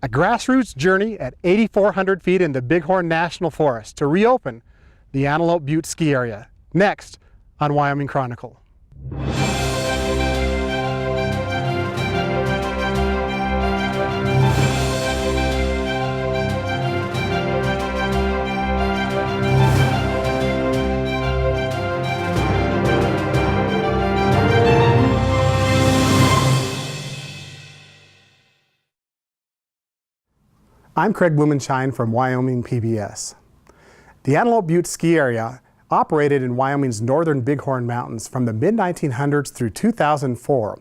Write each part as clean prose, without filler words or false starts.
A grassroots journey at 8,400 feet in the Bighorn National Forest to reopen the Antelope Butte ski area. Next on Wyoming Chronicle. I'm Craig Blumenshine from Wyoming PBS. The Antelope Butte ski area operated in Wyoming's northern Bighorn Mountains from the mid-1900s through 2004,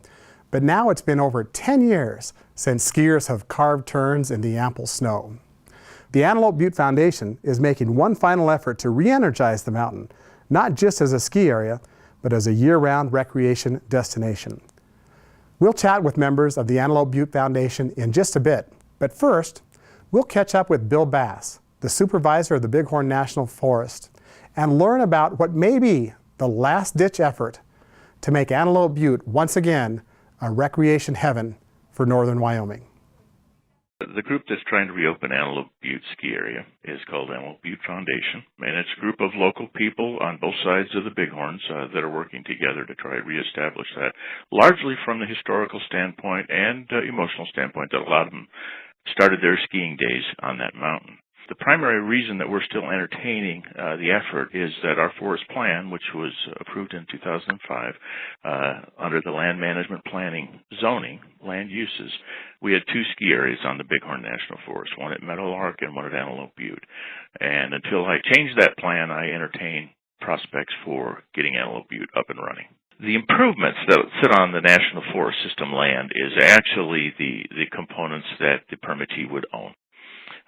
but now it's been over 10 years since skiers have carved turns in the ample snow. The Antelope Butte Foundation is making one final effort to re-energize the mountain, not just as a ski area, but as a year-round recreation destination. We'll chat with members of the Antelope Butte Foundation in just a bit, but first, we'll catch up with Bill Bass, the supervisor of the Bighorn National Forest, and learn about what may be the last-ditch effort to make Antelope Butte once again a recreation heaven for northern Wyoming. The group that's trying to reopen Antelope Butte ski area is called Antelope Butte Foundation, and it's a group of local people on both sides of the Bighorns that are working together to try to reestablish that, largely from the historical standpoint and emotional standpoint that a lot of them started their skiing days on that mountain. The primary reason that we're still entertaining the effort is that our forest plan, which was approved in 2005 under the land management planning zoning, land uses, we had two ski areas on the Bighorn National Forest, one at Meadowlark and one at Antelope Butte. And until I changed that plan, I entertain prospects for getting Antelope Butte up and running. The improvements that sit on the National Forest System land is actually the components that the permittee would own.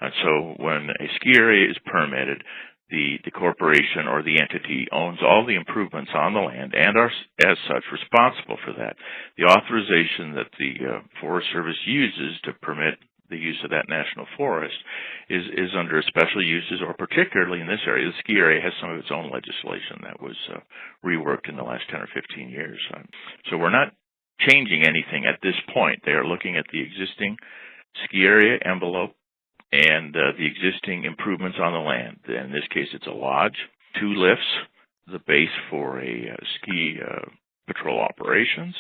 And so when a ski area is permitted, the corporation or the entity owns all the improvements on the land and are, as such, responsible for that. The authorization that the Forest Service uses to permit the use of that national forest is under special uses, or particularly in this area, the ski area has some of its own legislation that was reworked in the last 10 or 15 years. So we're not changing anything at this point. They are looking at the existing ski area envelope and the existing improvements on the land. In this case, it's a lodge, two lifts, the base for a ski patrol operations,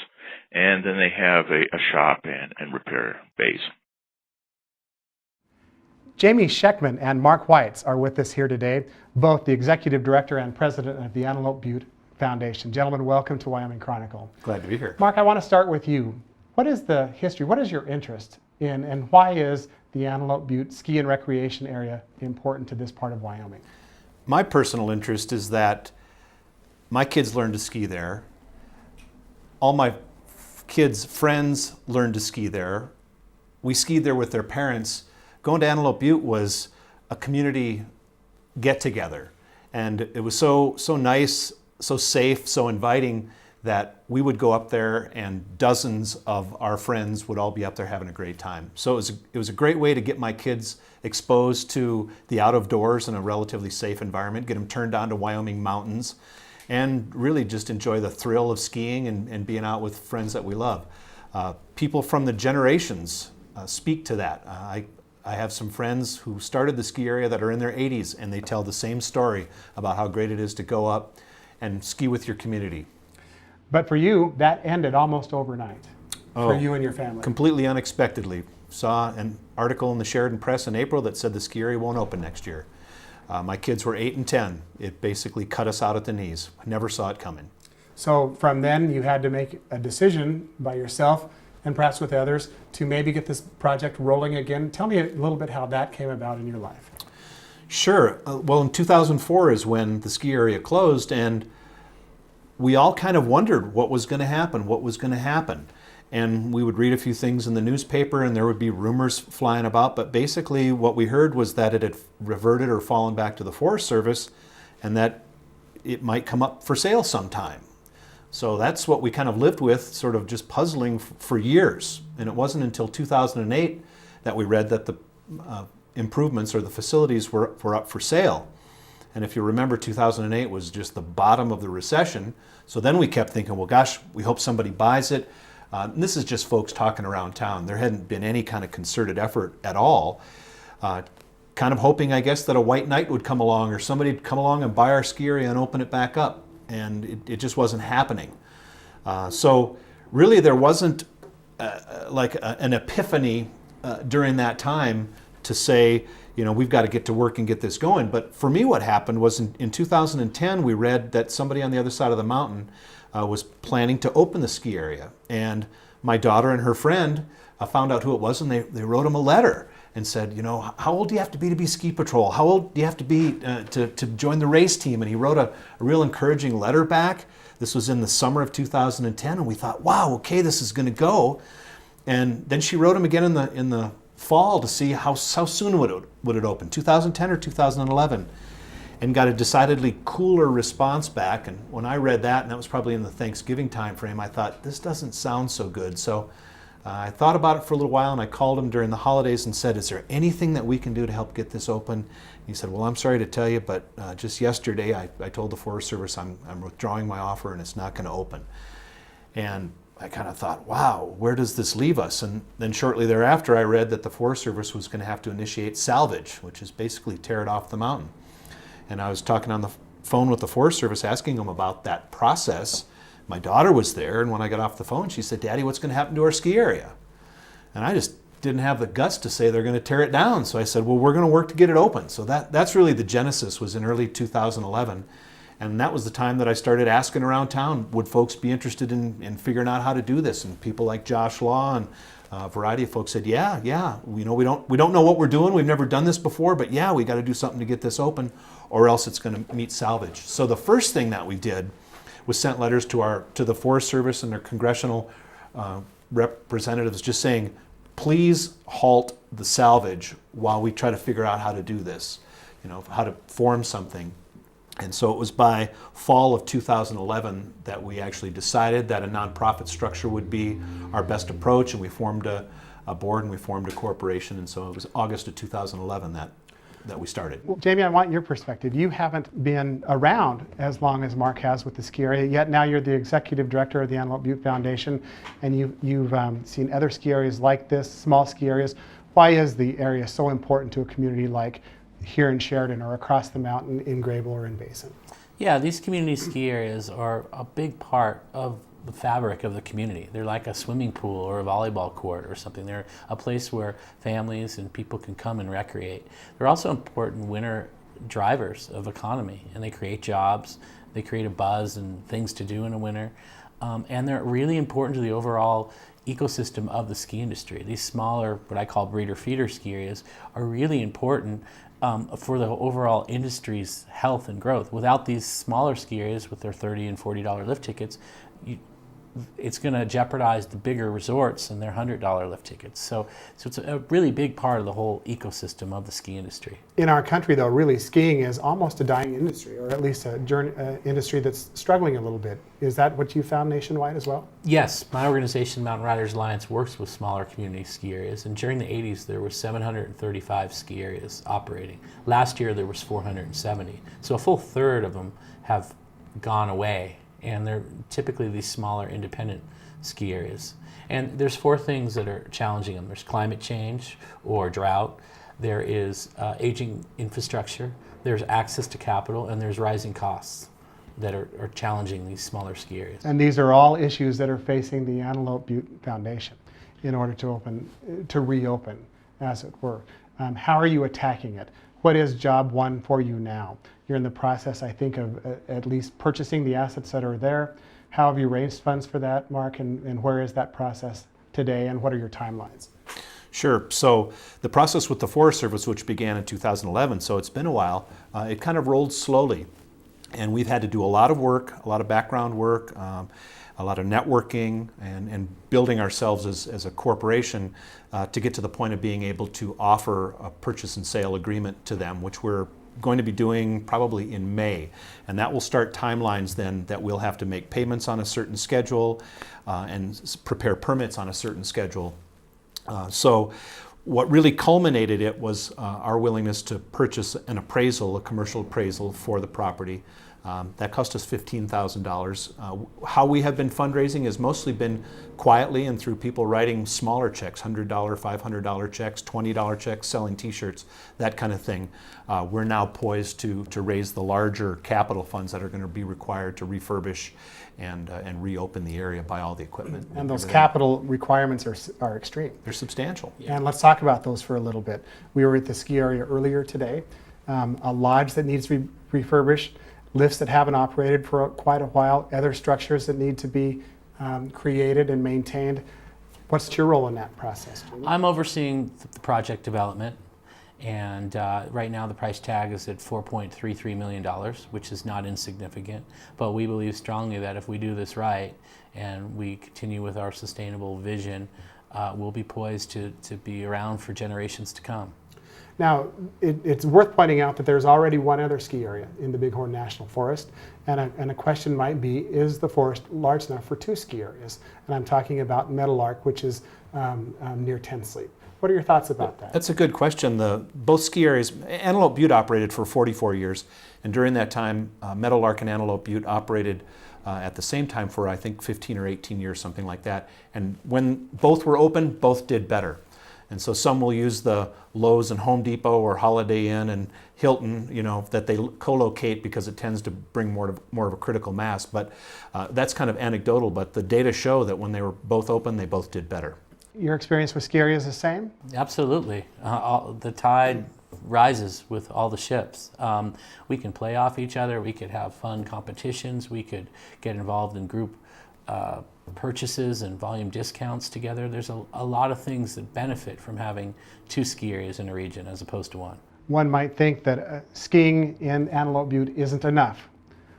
and then they have a shop and repair base. Jamie Scheckman and Mark Weitz are with us here today, both the Executive Director and President of the Antelope Butte Foundation. Gentlemen, welcome to Wyoming Chronicle. Glad to be here. Mark, I want to start with you. What is the history, what is your interest in, and why is the Antelope Butte ski and recreation area important to this part of Wyoming? My personal interest is that my kids learned to ski there. All my kids' friends learned to ski there. We skied there with their parents. Going to Antelope Butte was a community get-together, and it was so nice, so safe, so inviting that we would go up there and dozens of our friends would all be up there having a great time. So it was a great way to get my kids exposed to the out of doors in a relatively safe environment, get them turned on to Wyoming mountains, and really just enjoy the thrill of skiing and being out with friends that we love. People from the generations speak to that. I have some friends who started the ski area that are in their 80s, and they tell the same story about how great it is to go up and ski with your community. But for you, that ended almost overnight for you and your family. Completely unexpectedly. Saw an article in the Sheridan Press in April that said the ski area won't open next year. My kids were 8 and 10. It basically cut us out at the knees. I never saw it coming. So from then, you had to make a decision by yourself and perhaps with others to maybe get this project rolling again. Tell me a little bit how that came about in your life. Sure. Well, in 2004 is when the ski area closed, and we all kind of wondered what was going to happen. And we would read a few things in the newspaper, and there would be rumors flying about, but basically what we heard was that it had reverted or fallen back to the Forest Service, and that it might come up for sale sometime. So that's what we kind of lived with, sort of just puzzling for years. And it wasn't until 2008 that we read that the improvements or the facilities were up for sale. And if you remember, 2008 was just the bottom of the recession. So then we kept thinking, well, gosh, we hope somebody buys it. And this is just folks talking around town. There hadn't been any kind of concerted effort at all. Kind of hoping, I guess, that a white knight would come along or somebody would come along and buy our ski area and open it back up. And it just wasn't happening. So really there wasn't an epiphany during that time to say, we've got to get to work and get this going. But for me, what happened was in 2010, we read that somebody on the other side of the mountain was planning to open the ski area. And my daughter and her friend found out who it was, and they wrote him a letter and said, how old do you have to be ski patrol? How old do you have to be to join the race team? And he wrote a real encouraging letter back. This was in the summer of 2010, and we thought, wow, okay, this is going to go. And then she wrote him again in the fall to see how soon would it open, 2010 or 2011, and got a decidedly cooler response back. And when I read that, and that was probably in the Thanksgiving time frame, I thought, this doesn't sound so good. So I thought about it for a little while, and I called him during the holidays and said, is there anything that we can do to help get this open? He said, well, I'm sorry to tell you, but just yesterday I told the Forest Service I'm withdrawing my offer and it's not going to open. And I kind of thought, wow, where does this leave us? And then shortly thereafter, I read that the Forest Service was going to have to initiate salvage, which is basically tear it off the mountain. And I was talking on the phone with the Forest Service, asking them about that process. My daughter was there, and when I got off the phone, she said, Daddy, what's going to happen to our ski area? And I just didn't have the guts to say they're going to tear it down. So I said, well, we're going to work to get it open. So that's really the genesis, was in early 2011. And that was the time that I started asking around town, would folks be interested in figuring out how to do this? And people like Josh Law and a variety of folks said, yeah, we don't know what we're doing. We've never done this before, but yeah, we got to do something to get this open, or else it's going to meet salvage. So the first thing that we did was sent letters to the Forest Service and their congressional representatives just saying, please halt the salvage while we try to figure out how to do this, how to form something. And so it was by fall of 2011 that we actually decided that a nonprofit structure would be our best approach, and we formed a board and we formed a corporation. And so it was August of 2011 that we started. Well, Jamie, I want your perspective. You haven't been around as long as Mark has with the ski area, yet now you're the executive director of the Antelope Butte Foundation, and you've seen other ski areas like this, small ski areas. Why is the area so important to a community like here in Sheridan or across the mountain in Grable or in Basin? Yeah, these community ski areas are a big part of the fabric of the community. They're like a swimming pool or a volleyball court or something. They're a place where families and people can come and recreate. They're also important winter drivers of economy, and they create jobs, they create a buzz and things to do in the winter, and they're really important to the overall ecosystem of the ski industry. These smaller, what I call breeder feeder ski areas, are really important for the overall industry's health and growth. Without these smaller ski areas with their $30 and $40 lift tickets, it's going to jeopardize the bigger resorts and their $100 lift tickets. So it's a really big part of the whole ecosystem of the ski industry. In our country, though, really skiing is almost a dying industry, or at least an industry that's struggling a little bit. Is that what you found nationwide as well? Yes, my organization, Mountain Riders Alliance, works with smaller community ski areas, and during the 80s there were 735 ski areas operating. Last year there was 470, so a full third of them have gone away, and they're typically these smaller independent ski areas. And there's four things that are challenging them. There's climate change or drought, there is aging infrastructure, there's access to capital, and there's rising costs that are challenging these smaller ski areas. And these are all issues that are facing the Antelope Butte Foundation in order to reopen, as it were. How are you attacking it? What is job one for you now? You're in the process, I think, of at least purchasing the assets that are there. How have you raised funds for that, Mark, and where is that process today, and what are your timelines? Sure. So the process with the Forest Service, which began in 2011, so it's been a while, it kind of rolled slowly. And we've had to do a lot of work, a lot of background work, a lot of networking, and building ourselves as a corporation to get to the point of being able to offer a purchase and sale agreement to them, which we're going to be doing probably in May. And that will start timelines then that we'll have to make payments on a certain schedule and prepare permits on a certain schedule. So what really culminated it was our willingness to purchase an appraisal, a commercial appraisal for the property. That cost us $15,000. How we have been fundraising has mostly been quietly and through people writing smaller checks, $100, $500 checks, $20 checks, selling t-shirts, that kind of thing. We're now poised to raise the larger capital funds that are going to be required to refurbish and reopen the area, buy all the equipment. And those capital requirements are extreme. They're substantial. And let's talk about those for a little bit. We were at the ski area earlier today. A lodge that needs to be refurbished, lifts that haven't operated for quite a while, other structures that need to be created and maintained. What's your role in that process, Julie? I'm overseeing the project development, and right now the price tag is at $4.33 million, which is not insignificant. But we believe strongly that if we do this right and we continue with our sustainable vision, we'll be poised to be around for generations to come. Now, it's worth pointing out that there's already one other ski area in the Bighorn National Forest, and a question might be, is the forest large enough for two ski areas? And I'm talking about Meadowlark, which is near Ten Sleep. What are your thoughts about that? That's a good question. Both ski areas, Antelope Butte operated for 44 years, and during that time, Meadowlark and Antelope Butte operated at the same time for, I think, 15 or 18 years, something like that. And when both were open, both did better. And so some will use the Lowe's and Home Depot or Holiday Inn and Hilton, that they co-locate because it tends to bring more of a critical mass. But that's kind of anecdotal, but the data show that when they were both open, they both did better. Your experience with ski area is the same? Absolutely. The tide rises with all the ships. We can play off each other. We could have fun competitions. We could get involved in group purchases and volume discounts together. There's a lot of things that benefit from having two ski areas in a region as opposed to one. One might think that skiing in Antelope Butte isn't enough.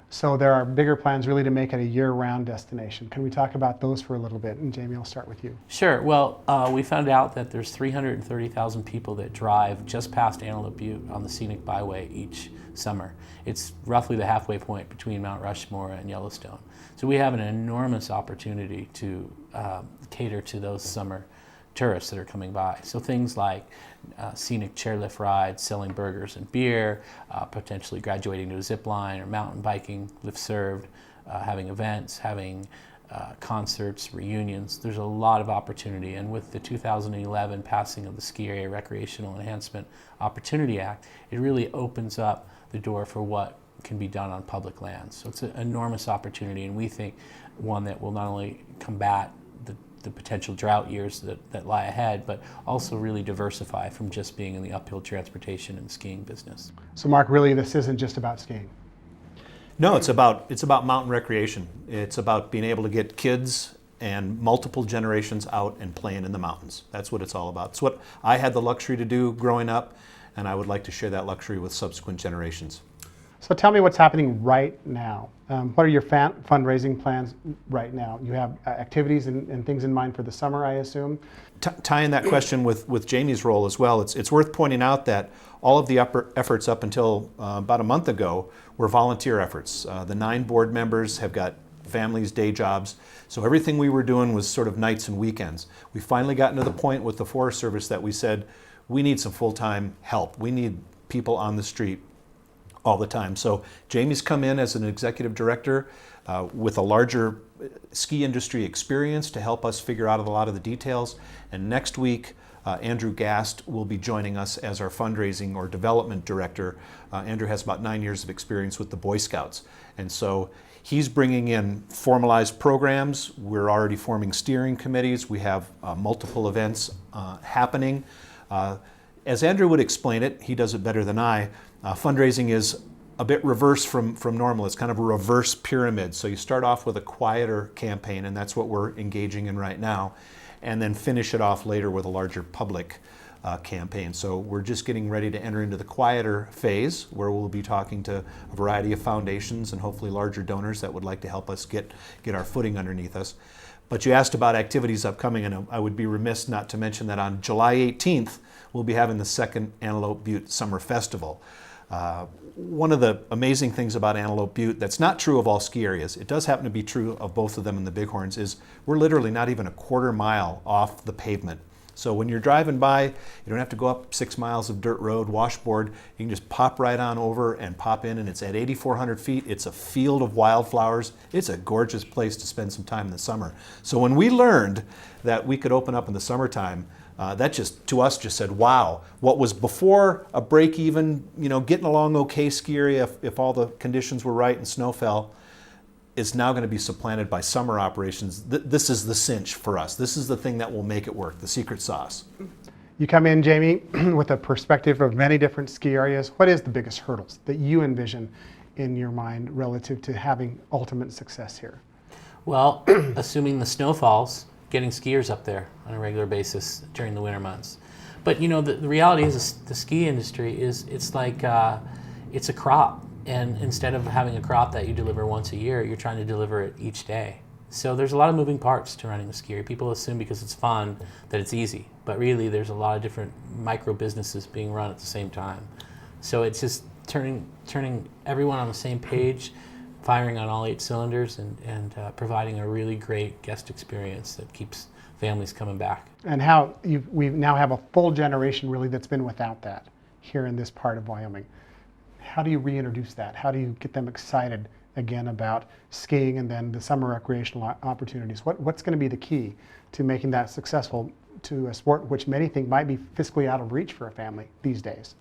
So there are bigger plans really to make it a year-round destination. Can we talk about those for a little bit? And Jamie, I'll start with you. Sure. Well, we found out that there's 330,000 people that drive just past Antelope Butte on the scenic byway each summer. It's roughly the halfway point between Mount Rushmore and Yellowstone. So we have an enormous opportunity to cater to those summer tourists that are coming by. So things like scenic chairlift rides, selling burgers and beer, potentially graduating to a zip line or mountain biking, lift served, having events, having concerts, reunions. There's a lot of opportunity, and with the 2011 passing of the Ski Area Recreational Enhancement Opportunity Act, it really opens up the door for what can be done on public lands. So it's an enormous opportunity, and we think one that will not only combat the potential drought years that lie ahead, but also really diversify from just being in the uphill transportation and skiing business. So Mark, really this isn't just about skiing? No, it's about mountain recreation. It's about being able to get kids and multiple generations out and playing in the mountains. That's what it's all about. It's what I had the luxury to do growing up, and I would like to share that luxury with subsequent generations. So tell me what's happening right now. What are your fundraising plans right now? You have activities and things in mind for the summer, I assume? Tying that question with Jamie's role as well, it's worth pointing out that all of the efforts up until about a month ago were volunteer efforts. The 9 board members have got families, day jobs, so everything we were doing was sort of nights and weekends. We finally gotten to the point with the Forest Service that we said, we need some full-time help. We need people on the street all the time. So Jamie's come in as an executive director with a larger ski industry experience to help us figure out a lot of the details. And next week, Andrew Gast will be joining us as our fundraising or development director. Andrew has about 9 years of experience with the Boy Scouts. And so he's bringing in formalized programs. We're already forming steering committees. We have multiple events happening. As Andrew would explain it, he does it better than I, fundraising is a bit reverse from normal. It's kind of a reverse pyramid. So you start off with a quieter campaign, and that's what we're engaging in right now, and then finish it off later with a larger public campaign. So we're just getting ready to enter into the quieter phase, where we'll be talking to a variety of foundations and hopefully larger donors that would like to help us get our footing underneath us. But you asked about activities upcoming, and I would be remiss not to mention that on July 18th, we'll be having the second Antelope Butte Summer Festival. One of the amazing things about Antelope Butte that's not true of all ski areas, it does happen to be true of both of them in the Bighorns, is we're literally not even a quarter mile off the pavement. So when you're driving by, you don't have to go up 6 miles of dirt road, washboard. You can just pop right on over and pop in, and it's at 8,400 feet. It's a field of wildflowers. It's a gorgeous place to spend some time in the summer. So when we learned that we could open up in the summertime, that just, to us, just said, wow. What was before a break even, getting along okay ski area if all the conditions were right and snow fell, is now going to be supplanted by summer operations. This is the cinch for us. This is the thing that will make it work, the secret sauce. You come in, Jamie, with a perspective of many different ski areas. What is the biggest hurdles that you envision in your mind relative to having ultimate success here? Well, assuming the snow falls, getting skiers up there on a regular basis during the winter months. But the reality is the ski industry it's like it's a crop. And instead of having a crop that you deliver once a year, you're trying to deliver it each day. So there's a lot of moving parts to running a ski area. People assume because it's fun that it's easy, but really there's a lot of different micro businesses being run at the same time. So it's just turning everyone on the same page, firing on all 8 cylinders, and providing a really great guest experience that keeps families coming back. And we now have a full generation really that's been without that here in this part of Wyoming. How do you reintroduce that? How do you get them excited again about skiing and then the summer recreational opportunities? What's going to be the key to making that successful to a sport which many think might be fiscally out of reach for a family these days?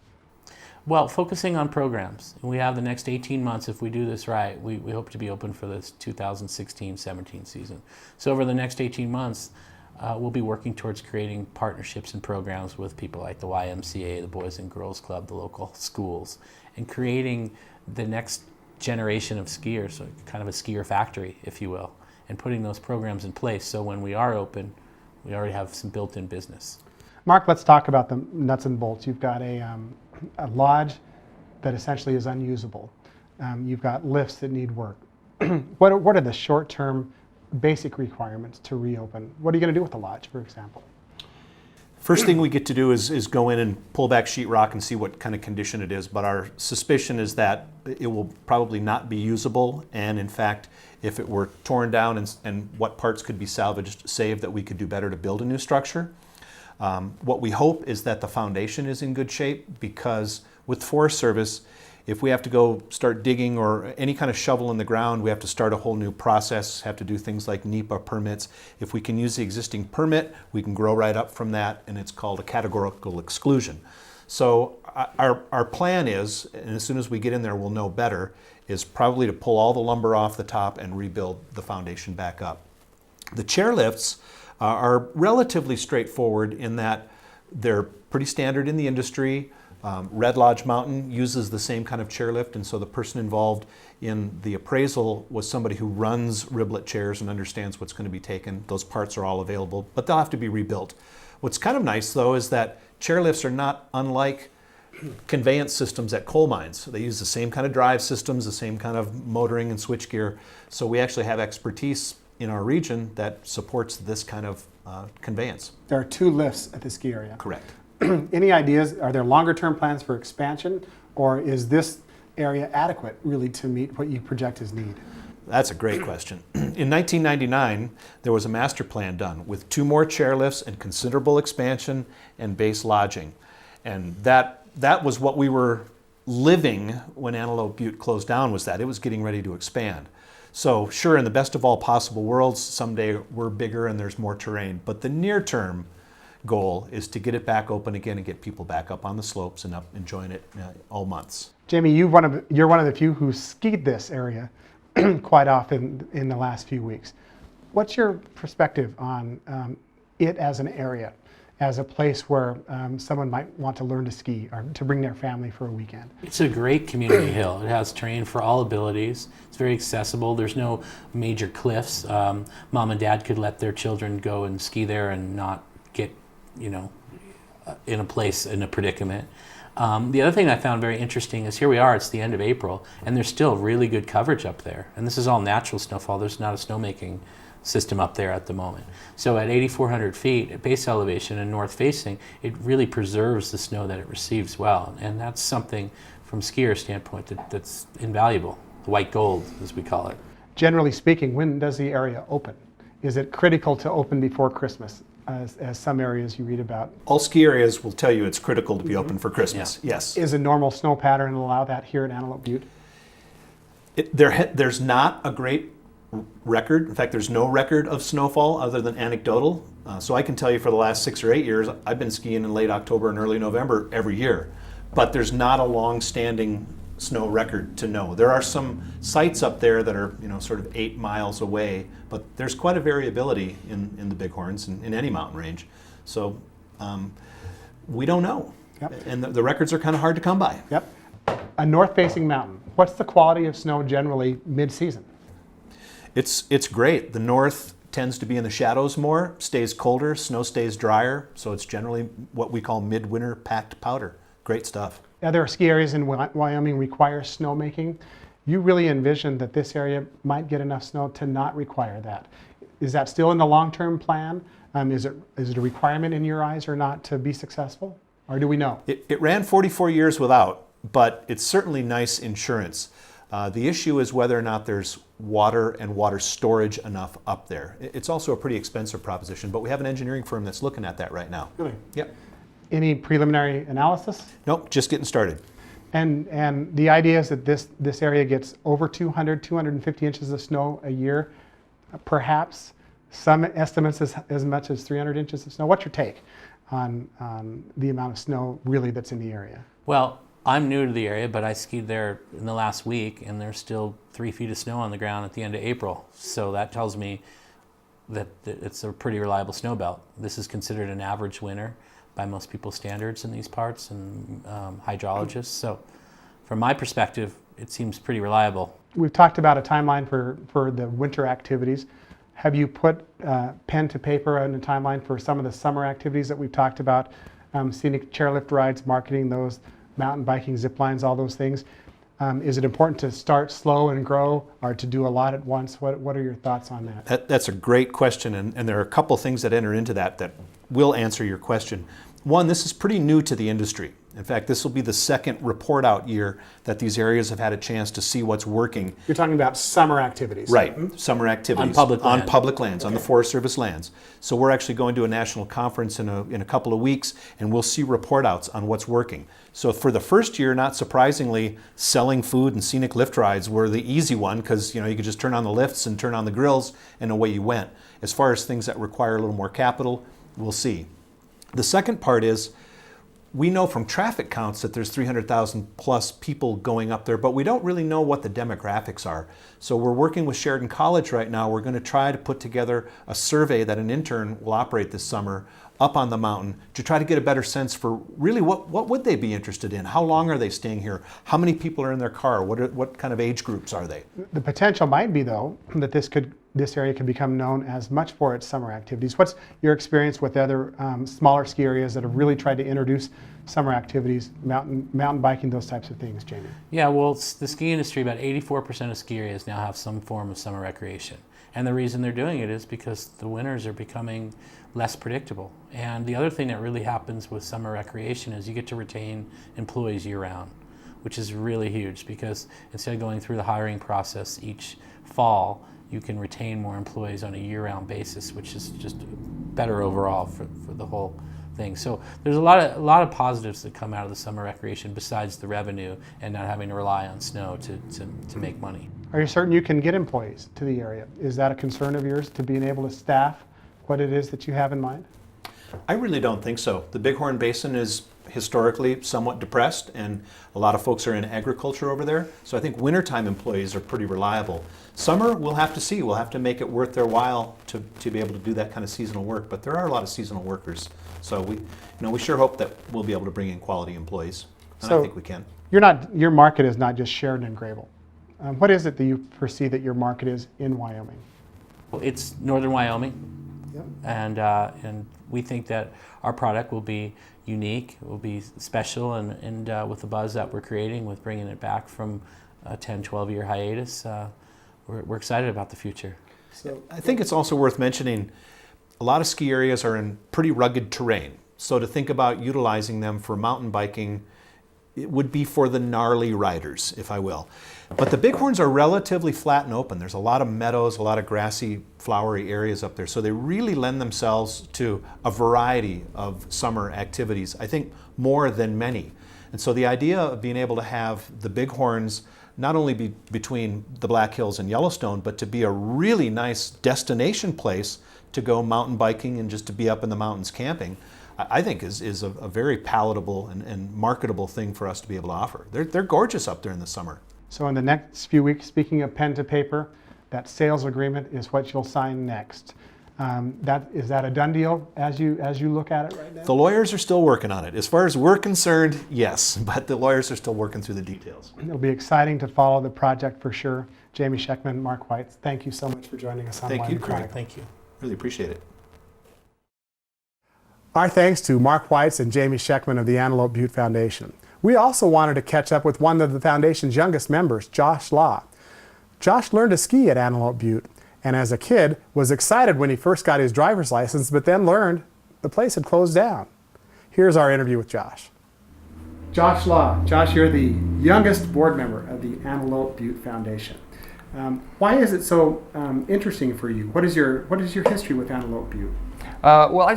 Well, focusing on programs. We have the next 18 months, if we do this right, we hope to be open for this 2016-17 season. So over the next 18 months, we'll be working towards creating partnerships and programs with people like the YMCA, the Boys and Girls Club, the local schools, and creating the next generation of skiers, so kind of a skier factory, if you will, and putting those programs in place so when we are open, we already have some built-in business. Mark, let's talk about the nuts and bolts. You've got a lodge that essentially is unusable. You've got lifts that need work. What are the short-term basic requirements to reopen? What are you going to do with the lodge, for example? First thing we get to do is go in and pull back sheetrock and see what kind of condition it is, but our suspicion is that it will probably not be usable, and in fact, if it were torn down and what parts could be salvaged, saved, that we could do better to build a new structure. What we hope is that the foundation is in good shape, because with Forest Service, if we have to go start digging or any kind of shovel in the ground, we have to start a whole new process, have to do things like NEPA permits. If we can use the existing permit, we can grow right up from that, and it's called a categorical exclusion. So our plan is, and as soon as we get in there we'll know better, is probably to pull all the lumber off the top and rebuild the foundation back up. The chairlifts are relatively straightforward in that they're pretty standard in the industry. Red Lodge Mountain uses the same kind of chairlift, and so the person involved in the appraisal was somebody who runs riblet chairs and understands what's going to be taken. Those parts are all available, but they'll have to be rebuilt. What's kind of nice, though, is that chairlifts are not unlike conveyance systems at coal mines. They use the same kind of drive systems, the same kind of motoring and switchgear, so we actually have expertise in our region that supports this kind of conveyance. There are 2 lifts at the ski area. Correct. Any ideas? Are there longer term plans for expansion, or is this area adequate really to meet what you project as need? That's a great question. In 1999, there was a master plan done with 2 more chairlifts and considerable expansion and base lodging. And that was what we were living when Antelope Butte closed down, was that it was getting ready to expand. So sure, in the best of all possible worlds, someday we're bigger and there's more terrain, but the near term goal is to get it back open again and get people back up on the slopes and up enjoying it all months. Jamie, you're one of the few who skied this area quite often in the last few weeks. What's your perspective on it as an area, as a place where someone might want to learn to ski or to bring their family for a weekend? It's a great community hill. It has terrain for all abilities. It's very accessible. There's no major cliffs. Mom and dad could let their children go and ski there and not get in a predicament. The other thing I found very interesting is here we are, it's the end of April, and there's still really good coverage up there. And this is all natural snowfall. There's not a snowmaking system up there at the moment. So at 8,400 feet at base elevation and north facing, it really preserves the snow that it receives well. And that's something from skier standpoint that's invaluable, the white gold as we call it. Generally speaking, when does the area open? Is it critical to open before Christmas? as some areas you read about? All ski areas will tell you it's critical to be open for Christmas. Yeah. Yes. Is a normal snow pattern allow that here at Antelope Butte? There's not a great record. In fact, there's no record of snowfall other than anecdotal. So I can tell you for the last 6 or 8 years, I've been skiing in late October and early November every year. But there's not a long-standing snow record to know. There are some sites up there that are, sort of 8 miles away, but there's quite a variability in the Bighorns and in any mountain range. So we don't know. Yep. And the records are kind of hard to come by. Yep. A north-facing mountain. What's the quality of snow generally mid-season? It's great. The north tends to be in the shadows more, stays colder, snow stays drier, so it's generally what we call midwinter packed powder. Great stuff. Other ski areas in Wyoming require snowmaking. You really envision that this area might get enough snow to not require that. Is that still in the long-term plan? Is it a requirement in your eyes or not to be successful? Or do we know? It ran 44 years without, but it's certainly nice insurance. The issue is whether or not there's water and water storage enough up there. It's also a pretty expensive proposition, but we have an engineering firm that's looking at that right now. Really? Yep. Any preliminary analysis? Nope, just getting started. And the idea is that this area gets over 250 inches of snow a year, perhaps. Some estimates as much as 300 inches of snow. What's your take on the amount of snow really that's in the area? Well, I'm new to the area, but I skied there in the last week, and there's still 3 feet of snow on the ground at the end of April. So that tells me that it's a pretty reliable snow belt. This is considered an average winter by most people's standards in these parts and hydrologists. So from my perspective, it seems pretty reliable. We've talked about a timeline for the winter activities. Have you put pen to paper on a timeline for some of the summer activities that we've talked about? Scenic chairlift rides, marketing those, mountain biking, zip lines, all those things. Is it important to start slow and grow, or to do a lot at once? What are your thoughts on that? That's a great question, and there are a couple things that enter into that will answer your question. One, this is pretty new to the industry. In fact, this will be the second report out year that these areas have had a chance to see what's working. You're talking about summer activities. Right, summer activities. On public land. On public lands, on the Forest Service lands. So we're actually going to a national conference in a couple of weeks, and we'll see report outs on what's working. So for the first year, not surprisingly, selling food and scenic lift rides were the easy one, because you could just turn on the lifts and turn on the grills, and away you went. As far as things that require a little more capital, we'll see. The second part is, we know from traffic counts that there's 300,000 plus people going up there, but we don't really know what the demographics are. So we're working with Sheridan College right now. We're going to try to put together a survey that an intern will operate this summer up on the mountain to try to get a better sense for really what would they be interested in? How long are they staying here? How many people are in their car? What kind of age groups are they? The potential might be, though, that this area could become known as much for its summer activities. What's your experience with other smaller ski areas that have really tried to introduce summer activities, mountain biking, those types of things, Jamie? Yeah, well, the ski industry, about 84% of ski areas now have some form of summer recreation. And the reason they're doing it is because the winters are becoming less predictable. And the other thing that really happens with summer recreation is you get to retain employees year-round, which is really huge, because instead of going through the hiring process each fall, you can retain more employees on a year-round basis, which is just better overall for the whole thing. So there's a lot of positives that come out of the summer recreation besides the revenue and not having to rely on snow to make money. Are you certain you can get employees to the area? Is that a concern of yours, to being able to staff what it is that you have in mind? I really don't think so. The Bighorn Basin is historically somewhat depressed, and a lot of folks are in agriculture over there. So I think wintertime employees are pretty reliable. Summer, we'll have to see. We'll have to make it worth their while to be able to do that kind of seasonal work. But there are a lot of seasonal workers. So we sure hope that we'll be able to bring in quality employees. And I think we can. Your market is not just Sheridan and Grable. What is it that you foresee that your market is in Wyoming? Well, it's northern Wyoming. Yep. And we think that our product will be unique, will be special, and with the buzz that we're creating with bringing it back from a 10, 12-year hiatus, we're excited about the future. So I think it's also worth mentioning a lot of ski areas are in pretty rugged terrain. So to think about utilizing them for mountain biking it would be for the gnarly riders, if I will. But the bighorns are relatively flat and open. There's a lot of meadows, a lot of grassy, flowery areas up there. So they really lend themselves to a variety of summer activities, I think more than many. And so the idea of being able to have the bighorns not only be between the Black Hills and Yellowstone, but to be a really nice destination place to go mountain biking and just to be up in the mountains camping, I think is a very palatable and marketable thing for us to be able to offer. They're gorgeous up there in the summer. So in the next few weeks, speaking of pen to paper, that sales agreement is what you'll sign next. Is that a done deal as you look at it right now? The lawyers are still working on it. As far as we're concerned, yes, but the lawyers are still working through the details. It'll be exciting to follow the project for sure. Jamie Scheckman, Mark White, thank you so much for joining us on Wyoming Chronicle. Thank you. Really appreciate it. Our thanks to Mark Whites and Jamie Scheckman of the Antelope Butte Foundation. We also wanted to catch up with one of the foundation's youngest members, Josh Law. Josh learned to ski at Antelope Butte, and as a kid was excited when he first got his driver's license, but then learned the place had closed down. Here's our interview with Josh. Josh Law. Josh, you're the youngest board member of the Antelope Butte Foundation. Why is it so interesting for you? What is your history with Antelope Butte? Well, I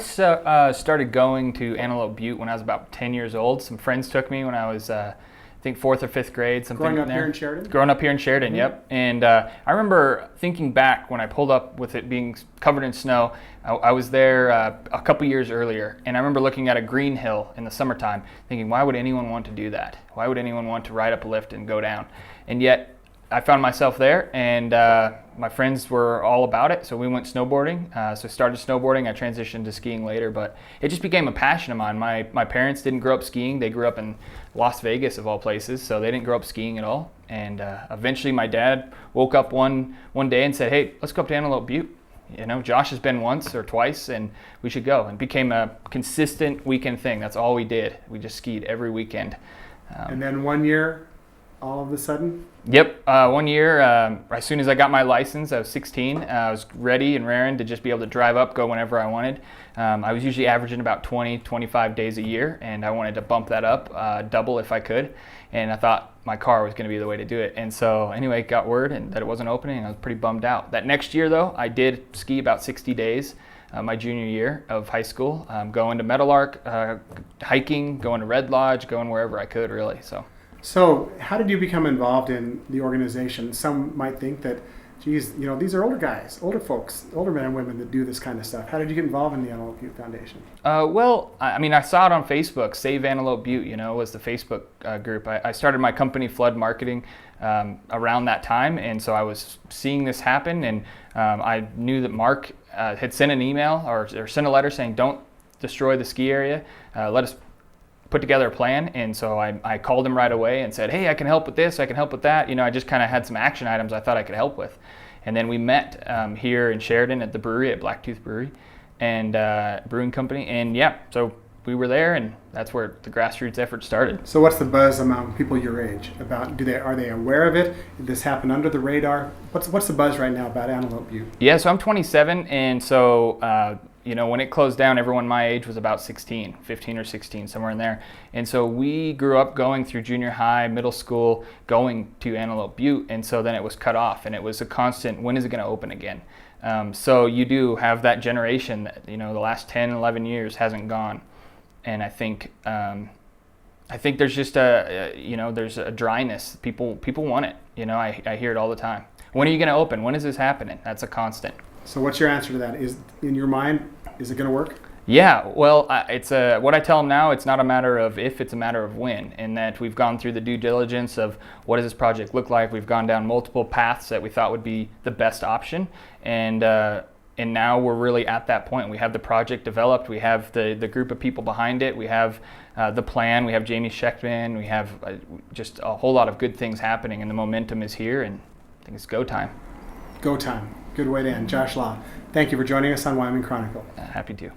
started going to Antelope Butte when I was about 10 years old. Some friends took me when I was, I think, 4th or 5th grade. Something Growing up there. here in Sheridan? Growing up here in Sheridan, yep. And I remember thinking back when I pulled up with it being covered in snow. I was there a couple years earlier, and I remember looking at a green hill in the summertime, thinking, why would anyone want to do that? Why would anyone want to ride up a lift and go down? And yet, I found myself there, and my friends were all about it, so we went snowboarding. So I started snowboarding. I transitioned to skiing later, but it just became a passion of mine. My parents didn't grow up skiing. They grew up in Las Vegas, of all places, so they didn't grow up skiing at all. And eventually my dad woke up one day and said, hey, let's go up to Antelope Butte. You know, Josh has been once or twice, and we should go. And it became a consistent weekend thing. That's all we did. We just skied every weekend. And then one year, all of a sudden? Yep. 1 year, as soon as I got my license, I was 16. I was ready and raring to just be able to drive up, go whenever I wanted. I was usually averaging about 20, 25 days a year, and I wanted to bump that up, double if I could. And I thought my car was going to be the way to do it. And so anyway, got word that it wasn't opening, and I was pretty bummed out. That next year, though, I did ski about 60 days. My junior year of high school, going to Meadowlark, hiking, going to Red Lodge, going wherever I could, really. So how did you become involved in the organization? Some might think that, geez, you know, these are older guys, older folks, older men and women that do this kind of stuff. How did you get involved in the Antelope Butte Foundation? Well, I mean, I saw it on Facebook. Save Antelope Butte, you know, was the Facebook group. I started my company, Flood Marketing, around that time, and so I was seeing this happen, and I knew that Mark had sent an email or sent a letter saying, don't destroy the ski area. Let us put together a plan. And so I called him right away and said, hey, I can help with this, I can help with that. You know, I just kind of had some action items I thought I could help with. And then we met here in Sheridan at the brewery, at Blacktooth Brewery and Brewing Company. And yeah, so we were there, and that's where the grassroots effort started. So what's the buzz among people your age about, are they aware of it? Did this happen under the radar? What's the buzz right now about Antelope Butte? Yeah, so I'm 27, and so you know, when it closed down, everyone my age was about 16, 15 or 16, somewhere in there. And so we grew up going through junior high, middle school, going to Antelope Butte, and so then it was cut off, and it was a constant, when is it going to open again? So you do have that generation that, you know, the last 10, 11 years hasn't gone. And I think there's just there's a dryness. People want it. You know, I hear it all the time. When are you going to open? When is this happening? That's a constant. So what's your answer to that? Is, in your mind, is it going to work? Yeah, well, it's what I tell them now, it's not a matter of if, it's a matter of when, in that we've gone through the due diligence of what does this project look like. We've gone down multiple paths that we thought would be the best option, and now we're really at that point. We have the project developed, we have the group of people behind it, we have the plan, we have Jamie Scheckman, we have just a whole lot of good things happening, and the momentum is here, and I think it's go time. Go time. Good way to end. Josh Law, thank you for joining us on Wyoming Chronicle. Happy to.